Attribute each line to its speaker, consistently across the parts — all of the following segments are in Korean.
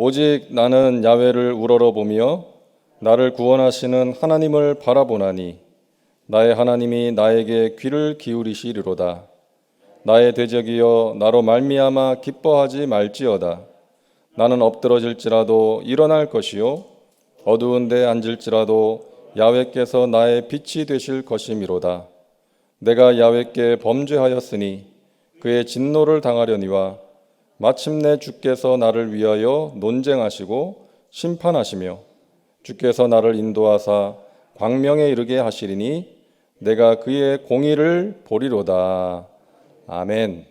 Speaker 1: 오직 나는 야훼를 우러러보며 나를 구원하시는 하나님을 바라보나니 나의 하나님이 나에게 귀를 기울이시리로다. 나의 대적이여 나로 말미암아 기뻐하지 말지어다. 나는 엎드러질지라도 일어날 것이요 어두운 데 앉을지라도 야훼께서 나의 빛이 되실 것이미로다. 내가 야훼께 범죄하였으니 그의 진노를 당하려니와 마침내 주께서 나를 위하여 논쟁하시고 심판하시며 주께서 나를 인도하사 광명에 이르게 하시리니 내가 그의 공의를 보리로다. 아멘.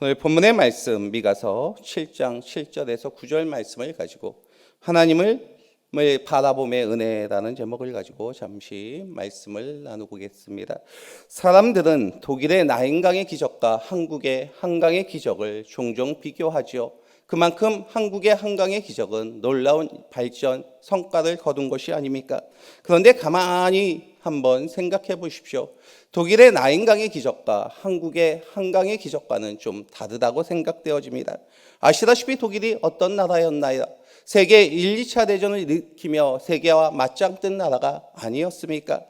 Speaker 2: 오늘 본문의 말씀 미가서 7장 7절에서 9절 말씀을 가지고 하나님을 바라봄의 은혜라는 제목을 가지고 잠시 말씀을 나누겠습니다. 사람들은 독일의 나인강의 기적과 한국의 한강의 기적을 종종 비교하지요. 그만큼 한국의 한강의 기적은 놀라운 발전, 성과를 거둔 것이 아닙니까? 그런데 가만히 한번 생각해 보십시오. 독일의 나인강의 기적과 한국의 한강의 기적과는 좀 다르다고 생각되어집니다. 아시다시피 독일이 어떤 나라였나요? 세계 1, 2차 대전을 일으키며 세계와 맞짱 뜬 나라가 아니었습니까?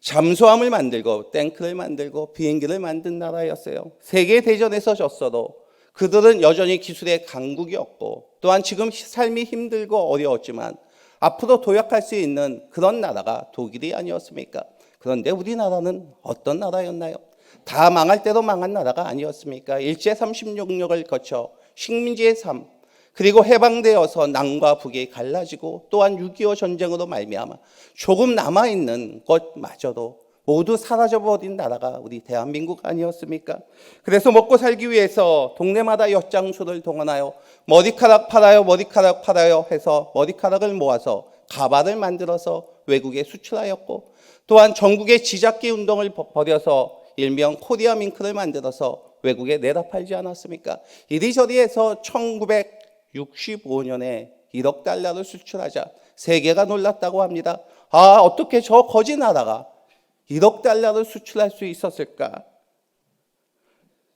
Speaker 2: 잠수함을 만들고 탱크를 만들고 비행기를 만든 나라였어요. 세계 대전에서 졌어도 그들은 여전히 기술의 강국이었고 또한 지금 삶이 힘들고 어려웠지만 앞으로 도약할 수 있는 그런 나라가 독일이 아니었습니까? 그런데 우리나라는 어떤 나라였나요? 다 망할 대로 망한 나라가 아니었습니까? 일제 36력을 거쳐 식민지의 삶, 그리고 해방되어서 남과 북이 갈라지고 또한 6.25 전쟁으로 말미암아 조금 남아있는 것마저도 모두 사라져버린 나라가 우리 대한민국 아니었습니까? 그래서 먹고 살기 위해서 동네마다 엿장수를 동원하여 머리카락 팔아요 해서 머리카락을 모아서 가발을 만들어서 외국에 수출하였고 또한 전국의 지잡기 운동을 벌여서 일명 코리아 밍크를 만들어서 외국에 내다 팔지 않았습니까? 이리저리 해서 1965년에 1억 달러를 수출하자 세계가 놀랐다고 합니다. 어떻게 저 거지 나라가 1억 달러를 수출할 수 있었을까?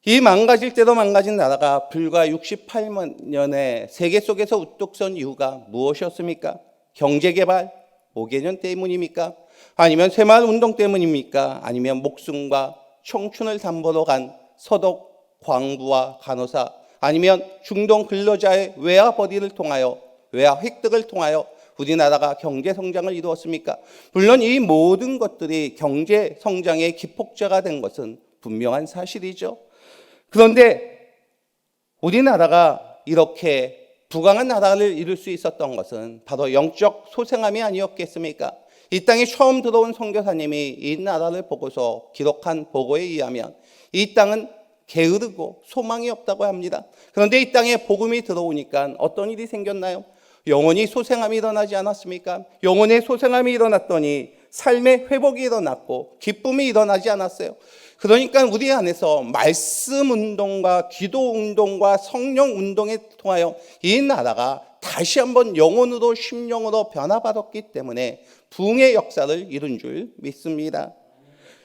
Speaker 2: 이 망가질 대로 망가진 나라가 불과 68년에 세계 속에서 우뚝 선 이유가 무엇이었습니까? 경제개발, 5개년 때문입니까? 아니면 새마을운동 때문입니까? 아니면 목숨과 청춘을 담보로 간 서독, 광부와 간호사, 아니면 중동 근로자의 외화 벌이를 통하여, 외화 획득을 통하여 우리나라가 경제 성장을 이루었습니까? 물론 이 모든 것들이 경제 성장의 기폭제가 된 것은 분명한 사실이죠. 그런데 우리나라가 이렇게 부강한 나라를 이룰 수 있었던 것은 바로 영적 소생함이 아니었겠습니까? 이 땅에 처음 들어온 선교사님이 이 나라를 보고서 기록한 보고에 의하면 이 땅은 게으르고 소망이 없다고 합니다. 그런데 이 땅에 복음이 들어오니까 어떤 일이 생겼나요? 영혼이 소생함이 일어나지 않았습니까? 영혼의 소생함이 일어났더니 삶의 회복이 일어났고 기쁨이 일어나지 않았어요. 그러니까 우리 안에서 말씀 운동과 기도 운동과 성령 운동에 통하여 이 나라가 다시 한번 영혼으로 심령으로 변화받았기 때문에 부흥의 역사를 이룬 줄 믿습니다.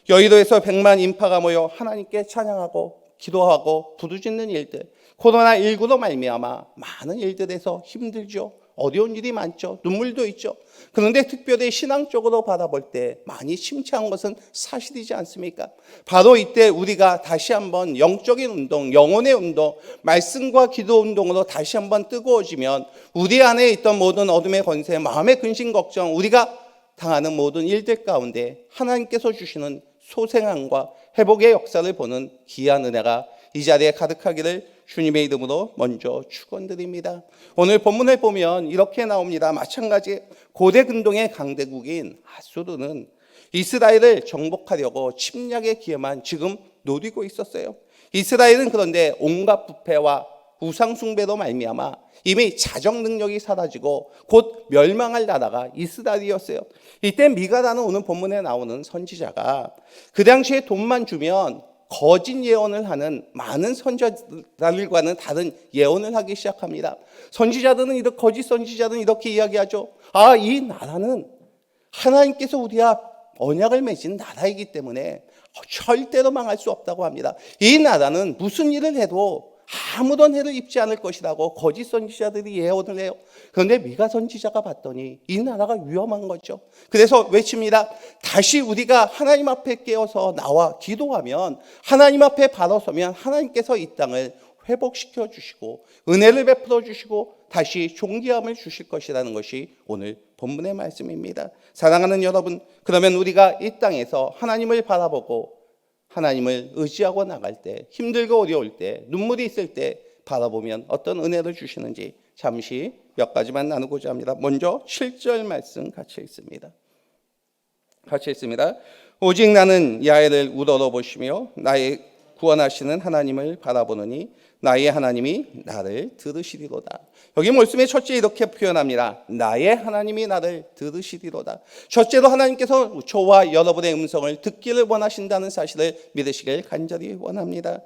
Speaker 2: 여의도에서 100만 인파가 모여 하나님께 찬양하고 기도하고 부르짖는 일들, 코로나19로 말미암아 많은 일들에서 힘들죠. 어려운 일이 많죠. 눈물도 있죠. 그런데 특별히 신앙적으로 바라볼 때 많이 심취한 것은 사실이지 않습니까? 바로 이때 우리가 다시 한번 영적인 운동, 영혼의 운동, 말씀과 기도 운동으로 다시 한번 뜨거워지면 우리 안에 있던 모든 어둠의 권세, 마음의 근심 걱정, 우리가 당하는 모든 일들 가운데 하나님께서 주시는 소생함과 회복의 역사를 보는 귀한 은혜가 이 자리에 가득하기를 주님의 이름으로 먼저 축원드립니다. 오늘 본문을 보면 이렇게 나옵니다. 마찬가지 고대 근동의 강대국인 아수르는 이스라엘을 정복하려고 침략의 기회만 지금 노리고 있었어요. 이스라엘은 그런데 온갖 부패와 우상 숭배로 말미암아 이미 자정 능력이 사라지고 곧 멸망할 나라가 이스라엘이었어요. 이때 미가라는 오늘 본문에 나오는 선지자가 그 당시에 돈만 주면 거짓 예언을 하는 많은 선지자들과는 다른 예언을 하기 시작합니다. 거짓 선지자들은 이렇게 이야기하죠. 이 나라는 하나님께서 우리와 언약을 맺은 나라이기 때문에 절대로 망할 수 없다고 합니다. 이 나라는 무슨 일을 해도 아무런 해를 입지 않을 것이라고 거짓 선지자들이 예언을 해요. 그런데 미가 선지자가 봤더니 이 나라가 위험한 거죠. 그래서 외칩니다. 다시 우리가 하나님 앞에 깨어서 나와 기도하면, 하나님 앞에 바로 서면 하나님께서 이 땅을 회복시켜 주시고 은혜를 베풀어 주시고 다시 존귀함을 주실 것이라는 것이 오늘 본문의 말씀입니다. 사랑하는 여러분, 그러면 우리가 이 땅에서 하나님을 바라보고 하나님을 의지하고 나갈 때, 힘들고 어려울 때, 눈물이 있을 때 바라보면 어떤 은혜를 주시는지 잠시 몇 가지만 나누고자 합니다. 먼저 7절 말씀 같이 읽습니다. 오직 나는 야훼를 우러러보시며 나의 구원하시는 하나님을 바라보느니 나의 하나님이 나를 들으시리로다. 여기 말씀의 첫째 이렇게 표현합니다. 나의 하나님이 나를 들으시리로다. 첫째로 하나님께서 저와 여러분의 음성을 듣기를 원하신다는 사실을 믿으시길 간절히 원합니다.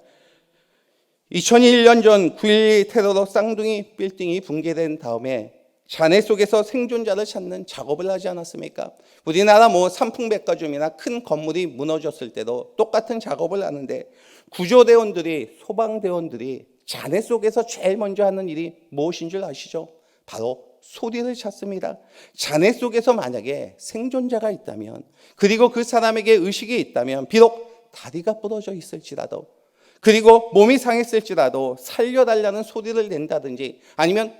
Speaker 2: 2001년 전 9.12 테러로 쌍둥이 빌딩이 붕괴된 다음에 잔해 속에서 생존자를 찾는 작업을 하지 않았습니까? 우리나라 삼풍백화점이나 큰 건물이 무너졌을 때도 똑같은 작업을 하는데 구조대원들이, 소방대원들이 잔해 속에서 제일 먼저 하는 일이 무엇인 줄 아시죠? 바로 소리를 찾습니다. 잔해 속에서 만약에 생존자가 있다면, 그리고 그 사람에게 의식이 있다면, 비록 다리가 부러져 있을지라도, 그리고 몸이 상했을지라도 살려달라는 소리를 낸다든지, 아니면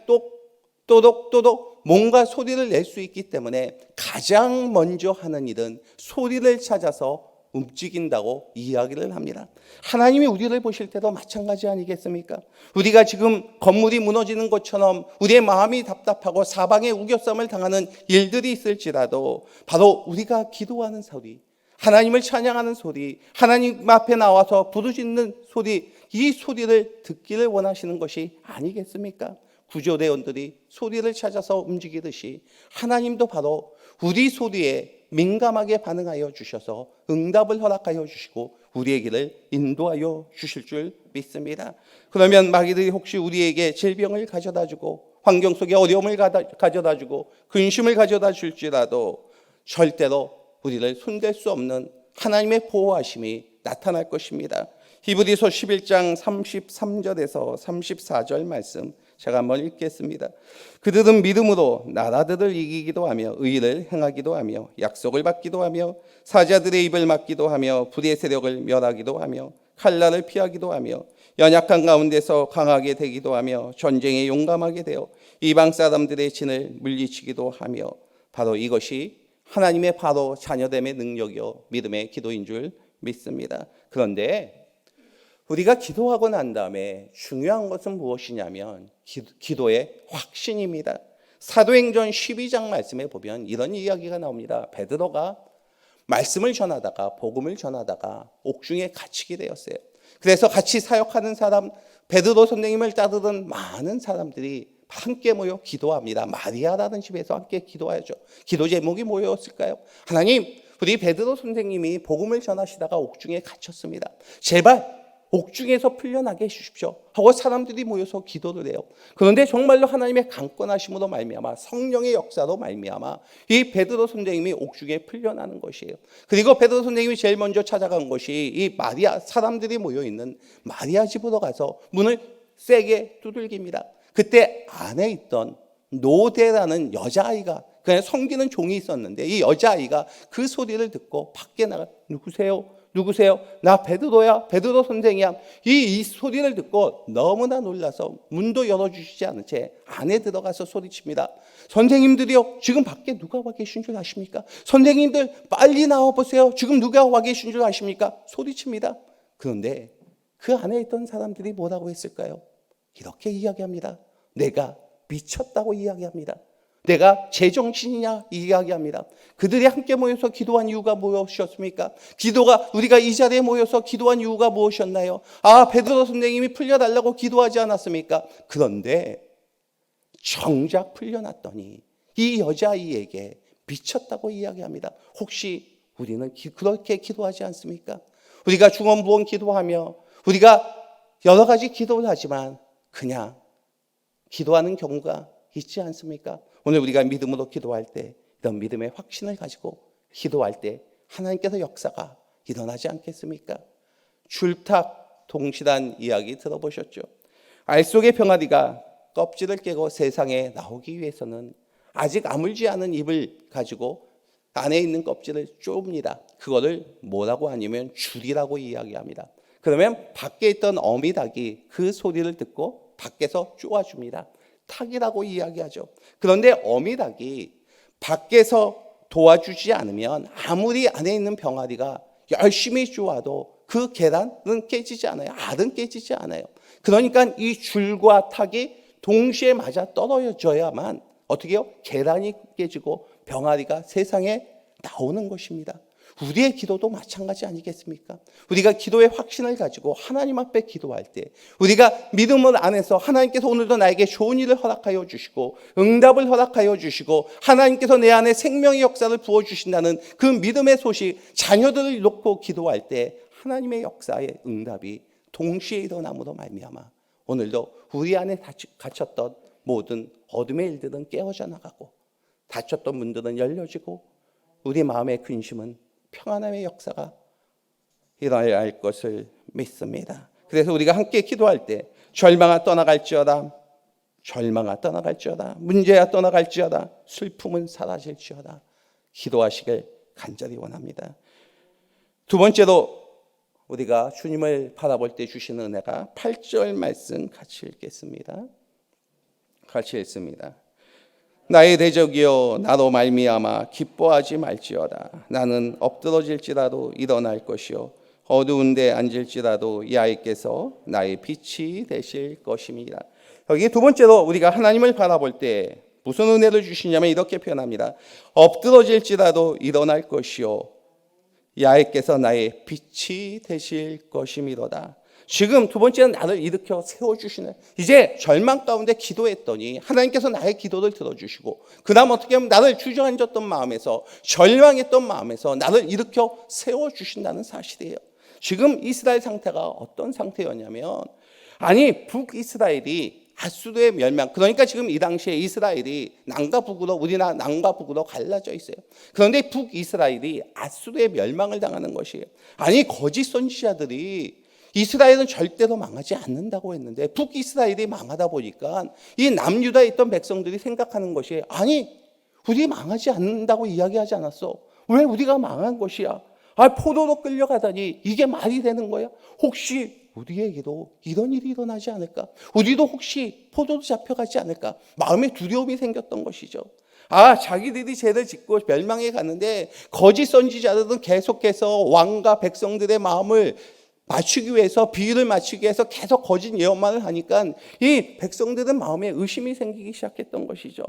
Speaker 2: 또독또독 뭔가 소리를 낼 수 있기 때문에 가장 먼저 하는 일은 소리를 찾아서 움직인다고 이야기를 합니다. 하나님이 우리를 보실 때도 마찬가지 아니겠습니까? 우리가 지금 건물이 무너지는 것처럼 우리의 마음이 답답하고 사방에 우겨쌈을 당하는 일들이 있을지라도 바로 우리가 기도하는 소리, 하나님을 찬양하는 소리, 하나님 앞에 나와서 부르짖는 소리, 이 소리를 듣기를 원하시는 것이 아니겠습니까? 구조대원들이 소리를 찾아서 움직이듯이 하나님도 바로 우리 소리에 민감하게 반응하여 주셔서 응답을 허락하여 주시고 우리의 길을 인도하여 주실 줄 믿습니다. 그러면 마귀들이 혹시 우리에게 질병을 가져다 주고 환경 속에 어려움을 가져다 주고 근심을 가져다 줄지라도 절대로 우리를 손댈 수 없는 하나님의 보호하심이 나타날 것입니다. 히브리서 11장 33절에서 34절 말씀 제가 한번 읽겠습니다. 그들은 믿음으로 나라들을 이기기도 하며 의를 행하기도 하며 약속을 받기도 하며 사자들의 입을 막기도 하며 불의 세력을 멸하기도 하며 칼날을 피하기도 하며 연약한 가운데서 강하게 되기도 하며 전쟁에 용감하게 되어 이방 사람들의 진을 물리치기도 하며 바로 이것이 하나님의 바로 자녀됨의 능력이요 믿음의 기도인 줄 믿습니다. 그런데 우리가 기도하고 난 다음에 중요한 것은 무엇이냐면 기도의 확신입니다. 사도행전 12장 말씀에 보면 이런 이야기가 나옵니다. 베드로가 말씀을 전하다가 복음을 전하다가 옥중에 갇히게 되었어요. 그래서 같이 사역하는 사람, 베드로 선생님을 따르던 많은 사람들이 함께 모여 기도합니다. 마리아라는 집에서 함께 기도하죠. 기도 제목이 뭐였을까요? 하나님, 우리 베드로 선생님이 복음을 전하시다가 옥중에 갇혔습니다. 제발 옥중에서 풀려나게 해주십시오 하고 사람들이 모여서 기도를 해요. 그런데 정말로 하나님의 강권하심으로 말미암아 성령의 역사로 말미암아 이 베드로 선생님이 옥중에 풀려나는 것이에요. 그리고 베드로 선생님이 제일 먼저 찾아간 것이 이 마리아, 사람들이 모여있는 마리아 집으로 가서 문을 세게 두들깁니다. 그때 안에 있던 노대라는 여자아이가, 그냥 섬기는 종이 있었는데 이 여자아이가 그 소리를 듣고 밖에 나가, 누구세요? 나 베드로야, 베드로 선생이야. 이 소리를 듣고 너무나 놀라서 문도 열어주시지 않은 채 안에 들어가서 소리칩니다. 선생님들이요, 지금 밖에 누가 와 계신 줄 아십니까? 선생님들 빨리 나와보세요. 지금 누가 와 계신 줄 아십니까? 소리칩니다. 그런데 그 안에 있던 사람들이 뭐라고 했을까요? 이렇게 이야기합니다. 내가 미쳤다고 이야기합니다. 내가 제정신이냐 이야기합니다. 그들이 함께 모여서 기도한 이유가 무엇이었습니까? 우리가 이 자리에 모여서 기도한 이유가 무엇이었나요? 베드로 선생님이 풀려달라고 기도하지 않았습니까? 그런데 정작 풀려났더니 이 여자아이에게 미쳤다고 이야기합니다. 혹시 우리는 그렇게 기도하지 않습니까? 우리가 중언부언 기도하며 우리가 여러 가지 기도를 하지만 그냥 기도하는 경우가 있지 않습니까? 오늘 우리가 믿음으로 기도할 때 이런 믿음의 확신을 가지고 기도할 때 하나님께서 역사가 일어나지 않겠습니까? 줄탁 동실한 이야기 들어보셨죠? 알 속의 병아리가 껍질을 깨고 세상에 나오기 위해서는 아직 아물지 않은 잎을 가지고 안에 있는 껍질을 쪼읍니다. 그거를 뭐라고 하냐면 줄이라고 이야기합니다. 그러면 밖에 있던 어미닭이 그 소리를 듣고 밖에서 쪼아줍니다. 탁이라고 이야기하죠. 그런데 어미닭이 밖에서 도와주지 않으면 아무리 안에 있는 병아리가 열심히 쪼아도 그 계란은 깨지지 않아요. 알은 깨지지 않아요. 그러니까 이 줄과 탁이 동시에 맞아 떨어져야만 어떻게 해요? 계란이 깨지고 병아리가 세상에 나오는 것입니다. 우리의 기도도 마찬가지 아니겠습니까? 우리가 기도의 확신을 가지고 하나님 앞에 기도할 때 우리가 믿음을 안에서 하나님께서 오늘도 나에게 좋은 일을 허락하여 주시고 응답을 허락하여 주시고 하나님께서 내 안에 생명의 역사를 부어주신다는 그 믿음의 소식, 자녀들을 놓고 기도할 때 하나님의 역사의 응답이 동시에 일어남으로 말미암아 오늘도 우리 안에 갇혔던 모든 어둠의 일들은 깨어져 나가고 닫혔던 문들은 열려지고 우리 마음의 근심은 평안함의 역사가 일어날 것을 믿습니다. 그래서 우리가 함께 기도할 때 절망아 떠나갈지어다, 절망아 떠나갈지어다, 문제야 떠나갈지어다, 슬픔은 사라질지어다 기도하시길 간절히 원합니다. 두 번째로 우리가 주님을 바라볼 때 주시는 은혜가 8절 말씀 같이 읽겠습니다. 같이 읽습니다. 나의 대적이여 나로 말미암아 기뻐하지 말지어다. 나는 엎드러질지라도 일어날 것이요 어두운 데 앉을지라도 야훼께서 나의 빛이 되실 것임이라. 여기 두 번째로 우리가 하나님을 바라볼 때 무슨 은혜를 주시냐면 이렇게 표현합니다. 엎드러질지라도 일어날 것이요 야훼께서 나의 빛이 되실 것임이로다. 지금 두 번째는 나를 일으켜 세워주시네. 이제 절망 가운데 기도했더니 하나님께서 나의 기도를 들어주시고 그 다음 어떻게 하면 나를 주저앉았던 마음에서 절망했던 마음에서 나를 일으켜 세워주신다는 사실이에요. 지금 이스라엘 상태가 어떤 상태였냐면 아니 북이스라엘이 아수르의 멸망, 그러니까 지금 이 당시에 이스라엘이 남과 북으로 우리나라 남과 북으로 갈라져 있어요. 그런데 북이스라엘이 아수르의 멸망을 당하는 것이에요. 아니 거짓 선지자들이 이스라엘은 절대로 망하지 않는다고 했는데 북이스라엘이 망하다 보니까 이 남유다에 있던 백성들이 생각하는 것이 아니 우리 망하지 않는다고 이야기하지 않았어. 왜 우리가 망한 것이야? 포로로 끌려가다니 이게 말이 되는 거야? 혹시 우리에게도 이런 일이 일어나지 않을까? 우리도 혹시 포로로 잡혀가지 않을까? 마음에 두려움이 생겼던 것이죠. 자기들이 죄를 짓고 멸망해 갔는데 거짓 선지자들은 계속해서 왕과 백성들의 마음을 맞추기 위해서 비유를 맞추기 위해서 계속 거짓 예언만을 하니까 이 백성들은 마음에 의심이 생기기 시작했던 것이죠.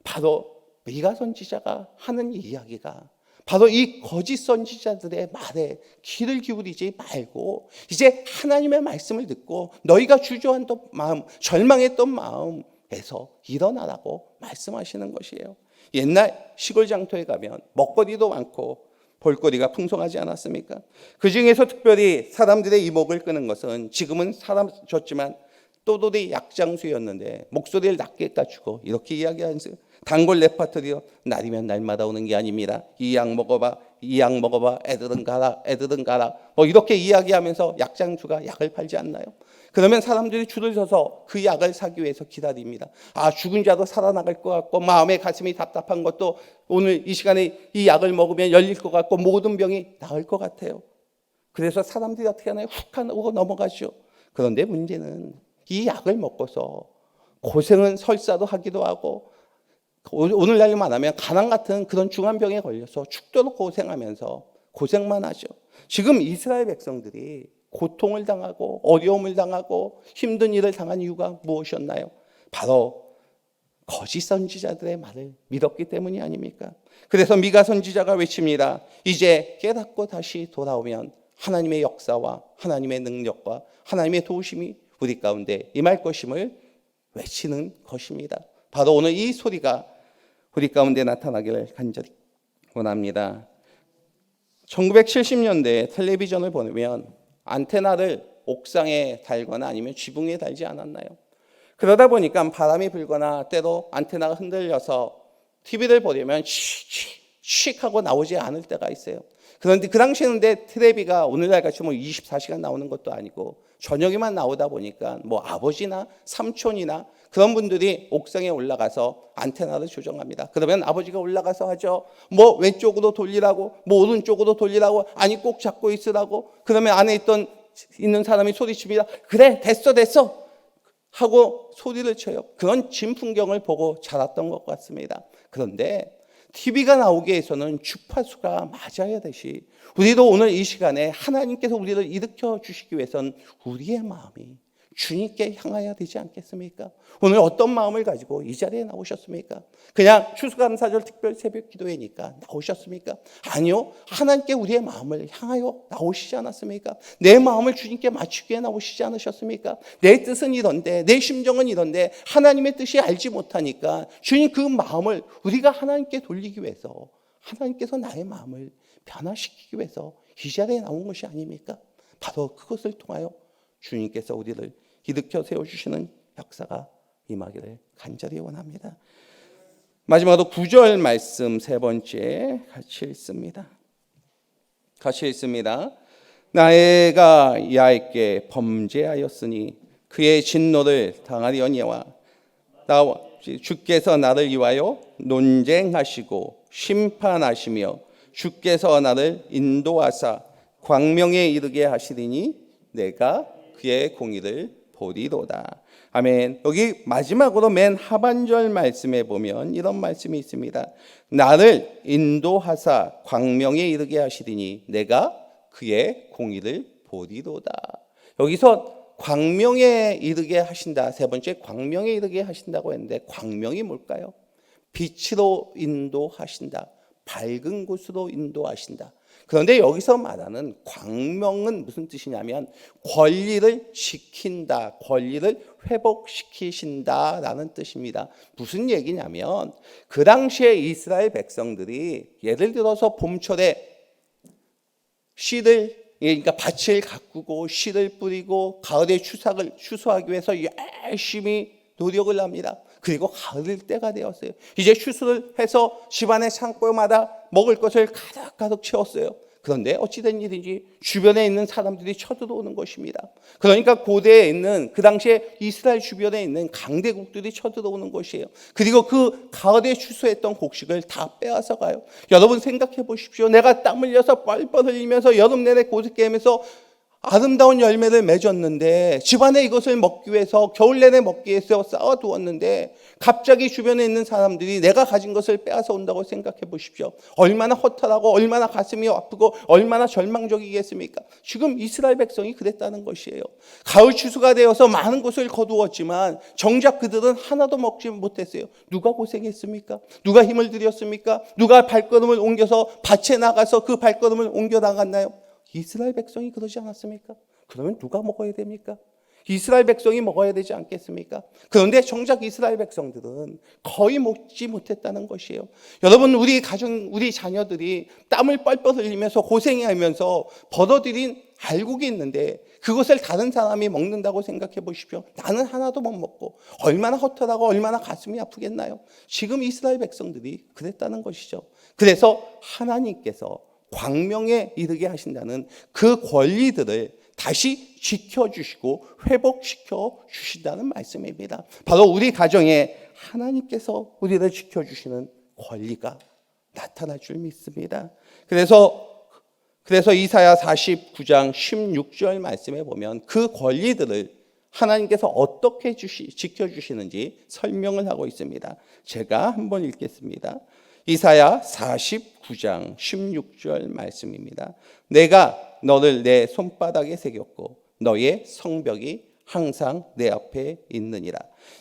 Speaker 2: 바로 미가 선지자가 하는 이야기가 바로 이 거짓 선지자들의 말에 귀를 기울이지 말고 이제 하나님의 말씀을 듣고 너희가 주저앉던 마음, 절망했던 마음에서 일어나라고 말씀하시는 것이에요. 옛날 시골 장터에 가면 먹거리도 많고 볼거리가 풍성하지 않았습니까? 그 중에서 특별히 사람들의 이목을 끄는 것은 지금은 사라졌지만 또돌이 약장수였는데 목소리를 낮게 까주고 이렇게 이야기하는 단골 레파토리요. 날이면 날마다 오는 게 아닙니다. 이 약 먹어봐, 이 약 먹어봐, 애들은 가라, 애들은 가라. 이렇게 이야기하면서 약장수가 약을 팔지 않나요? 그러면 사람들이 줄을 서서 그 약을 사기 위해서 기다립니다. 죽은 자도 살아나갈 것 같고 마음의 가슴이 답답한 것도 오늘 이 시간에 이 약을 먹으면 열릴 것 같고 모든 병이 나을 것 같아요. 그래서 사람들이 어떻게 하나요? 훅 하고 넘어가죠. 그런데 문제는 이 약을 먹고서 고생은 설사도 하기도 하고 오늘날만 하면 가난 같은 그런 중환병에 걸려서 죽도록 고생하면서 고생만 하죠. 지금 이스라엘 백성들이 고통을 당하고 어려움을 당하고 힘든 일을 당한 이유가 무엇이었나요? 바로 거짓 선지자들의 말을 믿었기 때문이 아닙니까? 그래서 미가 선지자가 외칩니다. 이제 깨닫고 다시 돌아오면 하나님의 역사와 하나님의 능력과 하나님의 도우심이 우리 가운데 임할 것임을 외치는 것입니다. 바로 오늘 이 소리가 우리 가운데 나타나기를 간절히 원합니다. 1970년대 텔레비전을 보면 안테나를 옥상에 달거나 아니면 지붕에 달지 않았나요? 그러다 보니까 바람이 불거나 때로 안테나가 흔들려서 TV를 보려면 칙 하고 나오지 않을 때가 있어요. 그런데 그 당시에는 텔레비가 오늘날 같이 24시간 나오는 것도 아니고 저녁에만 나오다 보니까 아버지나 삼촌이나 그런 분들이 옥상에 올라가서 안테나를 조정합니다. 그러면 아버지가 올라가서 하죠. 왼쪽으로 돌리라고, 오른쪽으로 돌리라고, 아니 꼭 잡고 있으라고. 그러면 안에 있는 사람이 소리칩니다. 그래, 됐어 하고 소리를 쳐요. 그런 진풍경을 보고 자랐던 것 같습니다. 그런데 TV가 나오기 위해서는 주파수가 맞아야 되시, 우리도 오늘 이 시간에 하나님께서 우리를 일으켜 주시기 위해서는 우리의 마음이 주님께 향하여야 되지 않겠습니까? 오늘 어떤 마음을 가지고 이 자리에 나오셨습니까? 그냥 추수감사절 특별 새벽 기도회니까 나오셨습니까? 아니요, 하나님께 우리의 마음을 향하여 나오시지 않았습니까? 내 마음을 주님께 맞추기에 나오시지 않으셨습니까? 내 뜻은 이런데, 내 심정은 이런데 하나님의 뜻이 알지 못하니까 주님 그 마음을 우리가 하나님께 돌리기 위해서, 하나님께서 나의 마음을 변화시키기 위해서 이 자리에 나온 것이 아닙니까? 바로 그것을 통하여 주님께서 우리를 일으켜 세워주시는 역사가 임하기를 간절히 원합니다. 마지막으로 9절 말씀 세 번째 같이 읽습니다. 내가 야에게 범죄하였으니 그의 진노를 당하려니와 주께서 나를 위하여 논쟁하시고 심판하시며 주께서 나를 인도하사 광명에 이르게 하시리니 내가 그의 공의를 보리로다. 아멘. 여기 마지막으로 맨 하반절 말씀에 보면 이런 말씀이 있습니다. 나를 인도하사 광명에 이르게 하시리니 내가 그의 공의를 보리로다. 여기서 광명에 이르게 하신다, 세 번째 광명에 이르게 하신다고 했는데 광명이 뭘까요? 빛으로 인도하신다, 밝은 곳으로 인도하신다. 그런데 여기서 말하는 광명은 무슨 뜻이냐면 권리를 지킨다, 권리를 회복시키신다라는 뜻입니다. 무슨 얘기냐면 그 당시에 이스라엘 백성들이 예를 들어서 봄철에 씨를, 그러니까 밭을 가꾸고 씨를 뿌리고 가을에 추수하기 위해서 열심히 노력을 합니다. 그리고 가을 때가 되었어요. 이제 추수를 해서 집안의 창고마다 먹을 것을 가득 채웠어요. 그런데 어찌된 일인지 주변에 있는 사람들이 쳐들어오는 것입니다. 그러니까 고대에 있는, 그 당시에 이스라엘 주변에 있는 강대국들이 쳐들어오는 것이에요. 그리고 그 가을에 추수했던 곡식을 다 빼앗아 가요. 여러분 생각해 보십시오. 내가 땀 흘려서 뻘뻘 흘리면서 여름 내내 고생하면서 아름다운 열매를 맺었는데, 집안에 이것을 먹기 위해서, 겨울 내내 먹기 위해서 쌓아두었는데 갑자기 주변에 있는 사람들이 내가 가진 것을 빼앗아 온다고 생각해 보십시오. 얼마나 허탈하고 얼마나 가슴이 아프고 얼마나 절망적이겠습니까? 지금 이스라엘 백성이 그랬다는 것이에요. 가을 추수가 되어서 많은 것을 거두었지만 정작 그들은 하나도 먹지 못했어요. 누가 고생했습니까? 누가 힘을 들였습니까? 누가 발걸음을 옮겨서 밭에 나가서 그 발걸음을 옮겨 나갔나요? 이스라엘 백성이 그러지 않았습니까? 그러면 누가 먹어야 됩니까? 이스라엘 백성이 먹어야 되지 않겠습니까? 그런데 정작 이스라엘 백성들은 거의 먹지 못했다는 것이에요. 여러분, 우리 가정, 우리 자녀들이 땀을 뻘뻘 흘리면서 고생하면서 벌어들인 알곡이 있는데 그것을 다른 사람이 먹는다고 생각해 보십시오. 나는 하나도 못 먹고 얼마나 허탈하고 얼마나 가슴이 아프겠나요? 지금 이스라엘 백성들이 그랬다는 것이죠. 그래서 하나님께서 광명에 이르게 하신다는 그 권리들을 다시 지켜주시고 회복시켜 주신다는 말씀입니다. 바로 우리 가정에 하나님께서 우리를 지켜주시는 권리가 나타날 줄 믿습니다. 그래서 이사야 49장 16절 말씀에 보면 그 권리들을 하나님께서 어떻게 지켜주시는지 설명을 하고 있습니다. 제가 한번 읽겠습니다. 이사야 49장 16절 말씀입니다. 내가 너를 내 손바닥에 새겼고 너의 성벽이 항상 내 앞에 있느니라.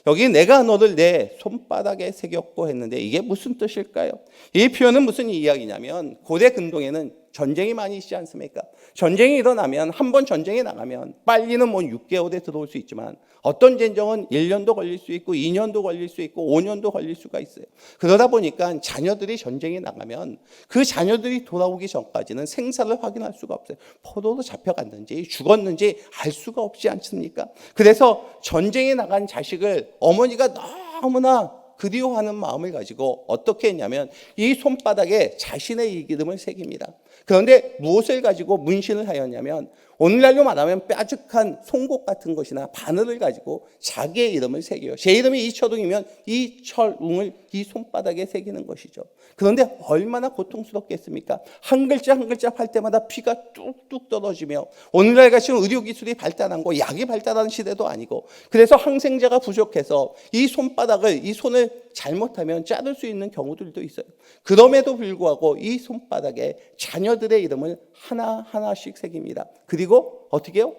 Speaker 2: 여기 내가 너를 내 손바닥에 새겼고 했는데 이게 무슨 뜻일까요? 이 표현은 무슨 이야기냐면 고대 근동에는 전쟁이 많이 있지 않습니까? 전쟁이 일어나면, 한 번 전쟁에 나가면 빨리는 6개월에 들어올 수 있지만 어떤 전쟁은 1년도 걸릴 수 있고 2년도 걸릴 수 있고 5년도 걸릴 수가 있어요. 그러다 보니까 자녀들이 전쟁에 나가면 그 자녀들이 돌아오기 전까지는 생사를 확인할 수가 없어요. 포로로 잡혀갔는지 죽었는지 알 수가 없지 않습니까? 그래서 전쟁에 나간 자식을 어머니가 너무나 그리워하는 마음을 가지고 어떻게 했냐면 이 손바닥에 자신의 이름을 새깁니다. 그런데 무엇을 가지고 문신을 하였냐면 오늘날로 말하면 뾰족한 송곳 같은 것이나 바늘을 가지고 자기의 이름을 새겨요. 제 이름이 이철웅이면 이철웅을 이 손바닥에 새기는 것이죠. 그런데 얼마나 고통스럽겠습니까? 한 글자 한 글자 팔 때마다 피가 뚝뚝 떨어지며 오늘날 같이 의료기술이 발달한 거 약이 발달하는 시대도 아니고 그래서 항생제가 부족해서 이 손바닥을 이 손을 잘못하면 자를 수 있는 경우들도 있어요. 그럼에도 불구하고 이 손바닥에 자녀들의 이름을 하나하나씩 새깁니다. 그리고 어떻게 해요?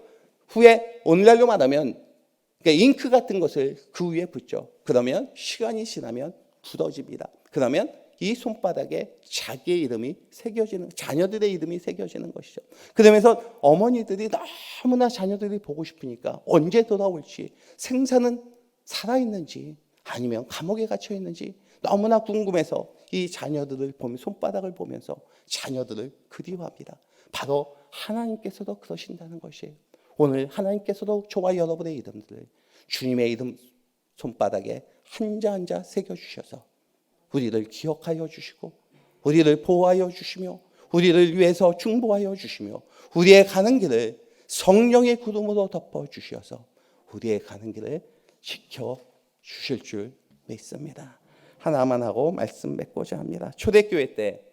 Speaker 2: 후에 오늘날로 말하면 그러니까 잉크 같은 것을 그 위에 붙죠. 그러면 시간이 지나면 굳어집니다. 그러면 이 손바닥에 자기의 이름이 새겨지는, 자녀들의 이름이 새겨지는 것이죠. 그러면서 어머니들이 너무나 자녀들이 보고 싶으니까 언제 돌아올지, 생사는 살아있는지 아니면 감옥에 갇혀 있는지 너무나 궁금해서 이 자녀들을 보면, 손바닥을 보면서 자녀들을 그리워합니다. 바로 하나님께서도 그러신다는 것이에요. 오늘 하나님께서도 저와 여러분의 이름들을 주님의 이름 손바닥에 한자 한자 새겨주셔서 우리를 기억하여 주시고 우리를 보호하여 주시며 우리를 위해서 중보하여 주시며 우리의 가는 길을 성령의 구름으로 덮어 주셔서 우리의 가는 길을 지켜 주실 줄 믿습니다. 하나만 하고 말씀 맺고자 합니다. 초대교회 때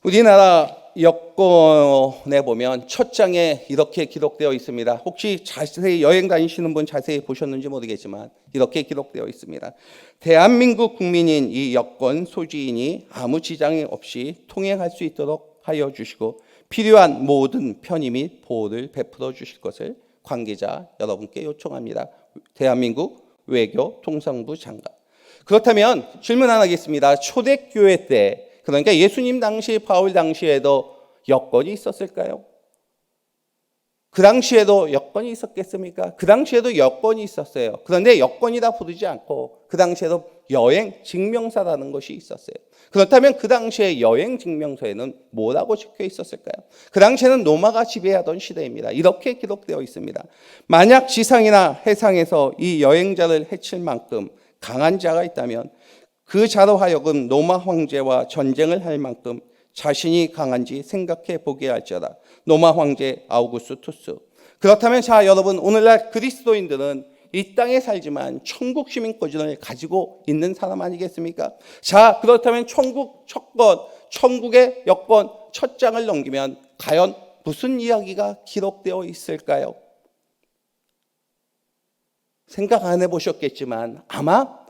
Speaker 2: 우리나라 여권에 보면 첫 장에 이렇게 기록되어 있습니다. 혹시 자세히 여행 다니시는 분 자세히 보셨는지 모르겠지만 이렇게 기록되어 있습니다. 대한민국 국민인 이 여권 소지인이 아무 지장이 없이 통행할 수 있도록 하여 주시고 필요한 모든 편의 및 보호를 베풀어 주실 것을 관계자 여러분께 요청합니다. 대한민국 외교통상부 장관. 그렇다면 질문 하나 하겠습니다. 초대교회 때 그러니까 예수님 당시 바울 당시에도 여권이 있었을까요? 그 당시에도 여권이 있었겠습니까? 그 당시에도 여권이 있었어요. 그런데 여권이라 부르지 않고 그 당시에도 여행 증명서라는 것이 있었어요. 그렇다면 그 당시에 여행 증명서에는 뭐라고 적혀 있었을까요? 그 당시에는 로마가 지배하던 시대입니다. 이렇게 기록되어 있습니다. 만약 지상이나 해상에서 이 여행자를 해칠 만큼 강한 자가 있다면 그 자로 하여금 로마 황제와 전쟁을 할 만큼 자신이 강한지 생각해 보게 할지어다. 로마 황제 아우구스투스. 그렇다면 자 여러분 오늘날 그리스도인들은 이 땅에 살지만 천국 시민권을 가지고 있는 사람 아니겠습니까? 자 그렇다면 천국의 여권 첫 장을 넘기면 과연 무슨 이야기가 기록되어 있을까요? 생각 안 해보셨겠지만 아마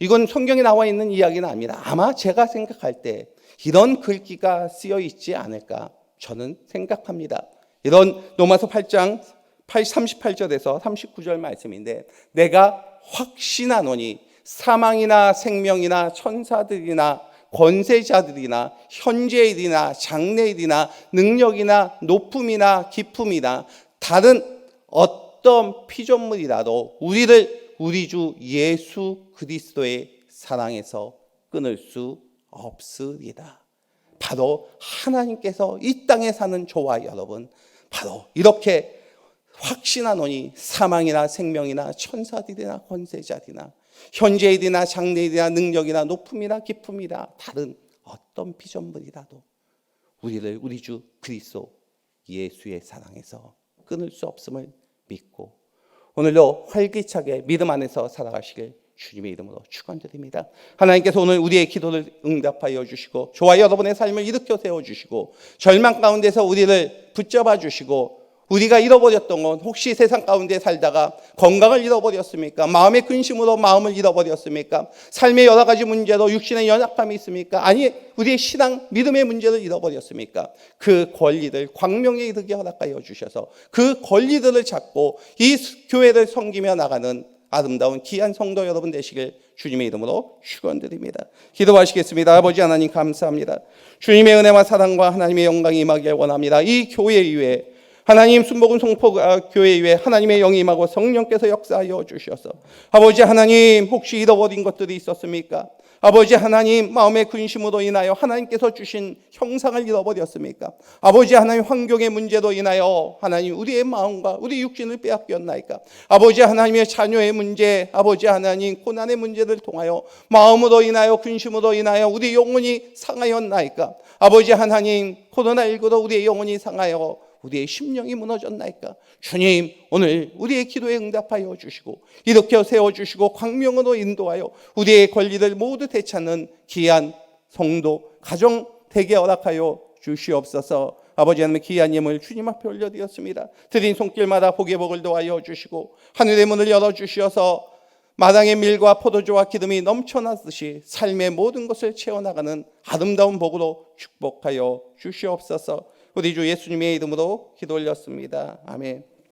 Speaker 2: 이건 성경에 나와 있는 이야기는 아닙니다. 아마 제가 생각할 때 이런 글귀가 쓰여 있지 않을까 저는 생각합니다. 이런 로마서 8장 38절에서 39절 말씀인데 내가 확신하노니 사망이나 생명이나 천사들이나 권세자들이나 현재일이나 장래일이나 능력이나 높음이나 깊음이나 다른 어떤 피조물이라도 우리를 우리 주 예수 그리스도의 사랑에서 끊을 수 없으리다. 바로 하나님께서 이 땅에 사는 저와 여러분 바로 이렇게 확신하노니 사망이나 생명이나 천사들이나 권세자들이나 현재일이나 장래일이나 능력이나 높음이나 깊음이나 다른 어떤 피조물이라도 우리를 우리 주 그리스도 예수의 사랑에서 끊을 수 없음을 믿고 오늘도 활기차게 믿음 안에서 살아가시길 주님의 이름으로 축원드립니다. 하나님께서 오늘 우리의 기도를 응답하여 주시고 저와 여러분의 삶을 일으켜 세워주시고 절망 가운데서 우리를 붙잡아 주시고 우리가 잃어버렸던 건 혹시 세상 가운데 살다가 건강을 잃어버렸습니까? 마음의 근심으로 마음을 잃어버렸습니까? 삶의 여러 가지 문제로 육신의 연약함이 있습니까? 아니 우리의 신앙 믿음의 문제를 잃어버렸습니까? 그 권리를 광명에 이르게 허락하여 주셔서 그 권리들을 잡고 이 교회를 섬기며 나가는 아름다운 귀한 성도 여러분 되시길 주님의 이름으로 축원드립니다. 기도하시겠습니다. 아버지 하나님 감사합니다. 주님의 은혜와 사랑과 하나님의 영광이 임하길 원합니다. 이 교회 위에 하나님 순복음 송포교회 위에 하나님의 영이 임하고 성령께서 역사하여 주셔서 아버지 하나님 혹시 잃어버린 것들이 있었습니까? 아버지 하나님, 마음의 근심으로 인하여 하나님께서 주신 형상을 잃어버렸습니까? 아버지 하나님, 환경의 문제로 인하여 하나님 우리의 마음과 우리 육신을 빼앗겼나이까? 아버지 하나님의 자녀의 문제, 아버지 하나님 고난의 문제를 통하여 마음으로 인하여 근심으로 인하여 우리 영혼이 상하였나이까? 아버지 하나님, 코로나19로 우리의 영혼이 상하여 우리의 심령이 무너졌나이까? 주님, 오늘 우리의 기도에 응답하여 주시고 일으켜 세워주시고 광명으로 인도하여 우리의 권리를 모두 되찾는 귀한 성도 가정 되게 허락하여 주시옵소서. 아버지 하나님, 귀한 예물 주님 앞에 올려드렸습니다. 드린 손길마다 복의 복을 도하여 주시고 하늘의 문을 열어주시어서 마당의 밀과 포도주와 기름이 넘쳐나듯이 삶의 모든 것을 채워나가는 아름다운 복으로 축복하여 주시옵소서. 우리 주 예수님의 이름으로 기도 올렸습니다. 아멘.